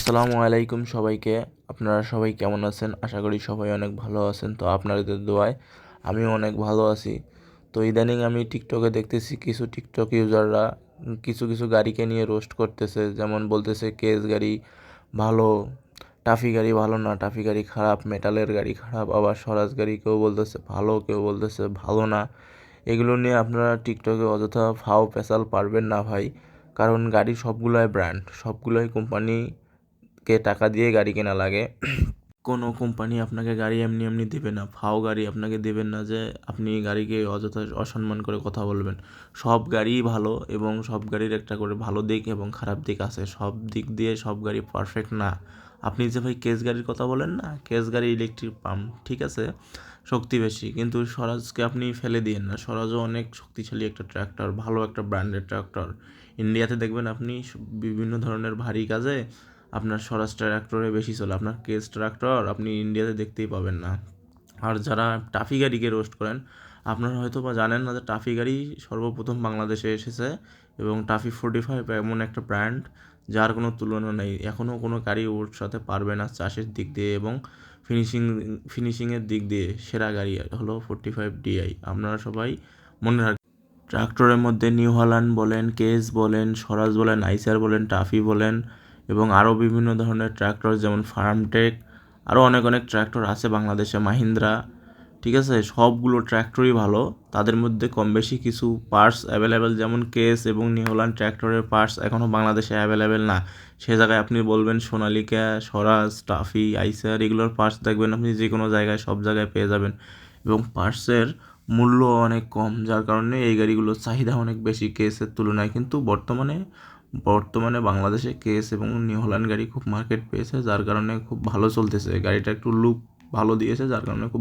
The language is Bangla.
আসসালামু আলাইকুম সবাইকে। আপনারা সবাই কেমন আছেন? আশা করি সবাই অনেক ভালো আছেন। তো আপনাদের দোয়ায় আমিও অনেক ভালো আছি। তো ইদানিং আমি টিকটকে দেখতেছি কিছু টিকটক ইউজাররা কিছু কিছু গাড়িকে নিয়ে রোস্ট করতেছে, যেমন বলতেছে কেস গাড়ি ভালো, টাফি গাড়ি ভালো না, টাফি গাড়ি খারাপ, মেটালের গাড়ি খারাপ, আবার স্বরাজ গাড়ি কেউ বলতেছে ভালো, কেউ বলতেছে ভালো না। এগুলো নিয়ে আপনারা টিকটকে অযথা ফাও পেশাল পারবেন না ভাই, কারণ গাড়ি সবগুলাই ব্র্যান্ড, সবগুলাই কোম্পানিকে টাকা দিয়ে গাড়ি কেনা লাগে। কোনো কোম্পানি আপনাকে গাড়ি এমনি এমনি দেবে না, ফাও গাড়ি আপনাকে দেবেন না যে আপনি গাড়িকে অযথা অসম্মান করে কথা বলবেন। সব গাড়িই ভালো এবং সব গাড়ির একটা করে ভালো দিক এবং খারাপ দিক আছে, সব দিক দিয়ে সব গাড়ি পারফেক্ট না। আপনি যে ভাই কেস গাড়ির কথা বলেন না, কেস গাড়ি ইলেকট্রিক পাম্প ঠিক আছে, শক্তি বেশি, কিন্তু স্বরাজকে আপনি ফেলে দিয়েন না। স্বরাজও অনেক শক্তিশালী একটা ট্র্যাক্টর, ভালো একটা ব্র্যান্ডের ট্র্যাক্টর। ইন্ডিয়াতে দেখবেন আপনি বিভিন্ন ধরনের ভারী কাজে আপনার স্বরাজ ট্র্যাক্টরে বেশি চলে, আপনার কেস ট্র্যাক্টর আপনি ইন্ডিয়াতে দেখতেই পাবেন না। আর যারা টাফি গাড়িকে রোস্ট করেন, আপনারা হয়তো বা জানেন না যে টাফি গাড়ি সর্বপ্রথম বাংলাদেশে এসেছে এবং টাফি 45 এমন একটা ব্র্যান্ড যার কোনো তুলনা নেই। এখনও কোনো গাড়ি ওর সাথে পারবে না চাষের দিক দিয়ে এবং ফিনিশিংয়ের দিক দিয়ে। সেরা গাড়ি হলো 45 ডিআই, আপনারা সবাই মনে রাখবেন। ট্রাক্টরের মধ্যে নিউ হল্যান্ড বলেন, কেস বলেন, স্বরাজ বলেন, আইসার বলেন, টাফি বলেন এবং আরও বিভিন্ন ধরনের ট্র্যাক্টর যেমন ফার্মটেক, আরও অনেক অনেক ট্র্যাক্টর আছে বাংলাদেশে, মাহিন্দ্রা, ঠিক আছে, সবগুলো ট্র্যাক্টরই ভালো। তাদের মধ্যে কম বেশি কিছু পার্টস অ্যাভেলেবেল, যেমন কেস এবং নিউ হল্যান্ড ট্র্যাক্টরের পার্টস এখনও বাংলাদেশে অ্যাভেলেবেল না। সে জায়গায় আপনি বলবেন সোনালিকা, স্বরাজ, টাফি, আইসার, এগুলোর পার্টস দেখবেন আপনি যে কোনো জায়গায়, সব জায়গায় পেয়ে যাবেন এবং পার্টসের মূল্য অনেক কম, যার কারণে এই গাড়িগুলোর চাহিদা অনেক বেশি কেসের তুলনায়। কিন্তু বর্তমানে বর্তমানে বাংলাদেশে কেস এবং নিউ হল্যান্ড গাড়ি খুব মার্কেট পেয়েছে, যার কারণে খুব ভালো চলতেছে। গাড়িটা একটু লুক ভালো দিয়েছে, যার কারণে খুব